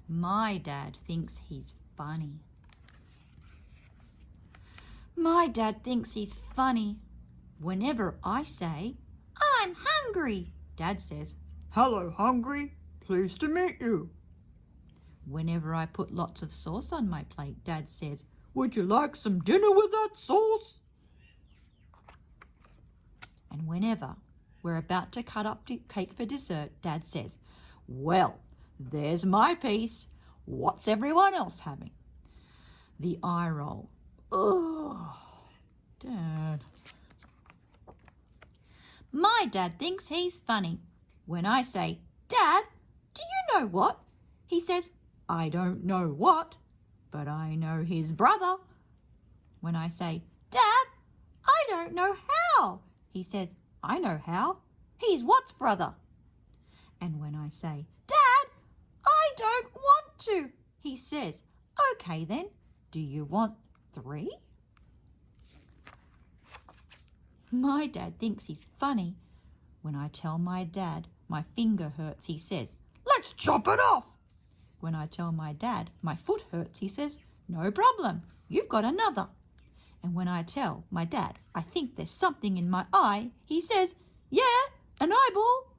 My dad thinks he's funny. My dad thinks he's funny. Whenever I say, "I'm hungry," Dad says, "Hello, hungry. Pleased to meet you." Whenever I put lots of sauce on my plate, Dad says, "Would you like some dinner with that sauce?" And whenever we're about to cut up cake for dessert, Dad says, "Well, there's my piece. What's everyone else having?" The eye roll. Ugh, Dad. My dad thinks he's funny. When I say, "Dad, do you know what?" he says, "I don't know what, but I know his brother." When I say, "Dad, I don't know how," he says, "I know how. He's what's brother?" And when I say, "Dad, I don't want to," he says, "Okay then, do you want 3? My dad thinks he's funny. When I tell my dad my finger hurts, he says, "Let's chop it off." When I tell my dad my foot hurts, he says, "No problem, you've got another." And when I tell my dad I think there's something in my eye, he says, "Yeah, an eyeball."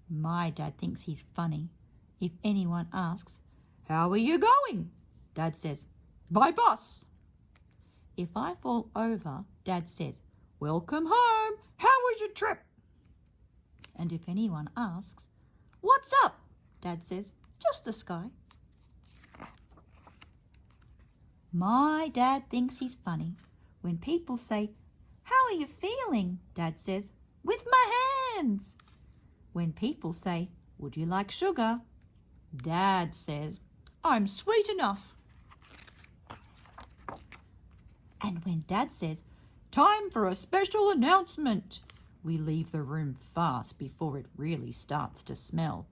My dad thinks he's funny. If anyone asks, "How are you going?" Dad says, "By bus." If I fall over, Dad says, "Welcome home. "How was your trip?" And if anyone asks, "What's up?" Dad says, "Just the sky." My dad thinks he's funny. When people say, "How are you feeling?" Dad says, "With my hands." When people say, "Would you like sugar?" Dad says, "I'm sweet enough." And when Dad says, "Time for a special announcement," we leave the room fast before it really starts to smell.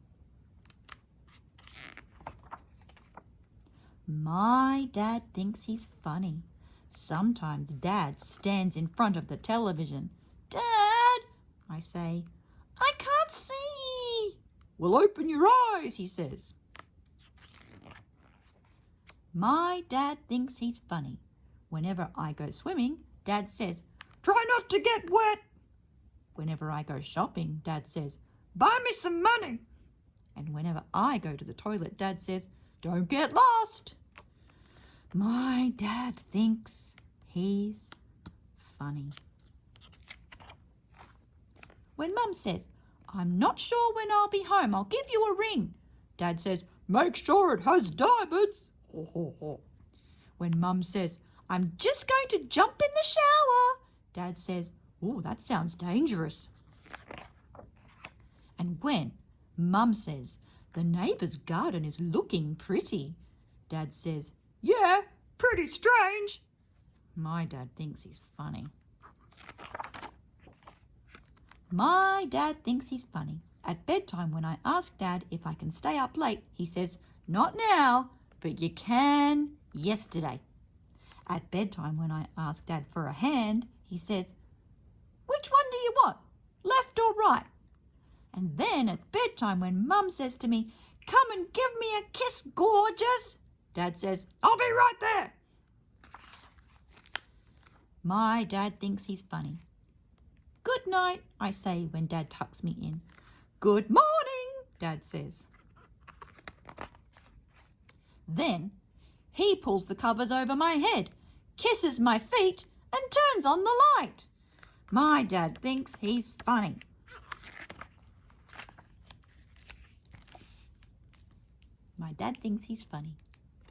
My dad thinks he's funny. Sometimes Dad stands in front of the television. "Dad," I say, "I can't see." "Well, open your eyes," he says. My dad thinks he's funny. Whenever I go swimming, Dad says, "Try not to get wet." Whenever I go shopping, Dad says, "Buy me some money." And whenever I go to the toilet, Dad says, "Don't get lost." My dad thinks he's funny. When Mum says, "I'm not sure when I'll be home, I'll give you a ring," Dad says, "Make sure it has diamonds." "Ho, ho, ho." When Mum says, "I'm just going to jump in the shower," Dad says, "Oh, that sounds dangerous." And when Mum says, "The neighbour's garden is looking pretty," Dad says, "Yeah, pretty strange." My dad thinks he's funny. My dad thinks he's funny. At bedtime, when I ask Dad if I can stay up late, he says, "Not now, but you can yesterday." At bedtime, when I ask Dad for a hand, he says, "Which one do you want, left or right?" And then at bedtime, when Mum says to me, "Come and give me a kiss, gorgeous," Dad says, "I'll be right there." My dad thinks he's funny. "Good night," I say when Dad tucks me in. "Good morning," Dad says. Then he pulls the covers over my head, kisses my feet, and turns on the light. My dad thinks he's funny. My dad thinks he's funny.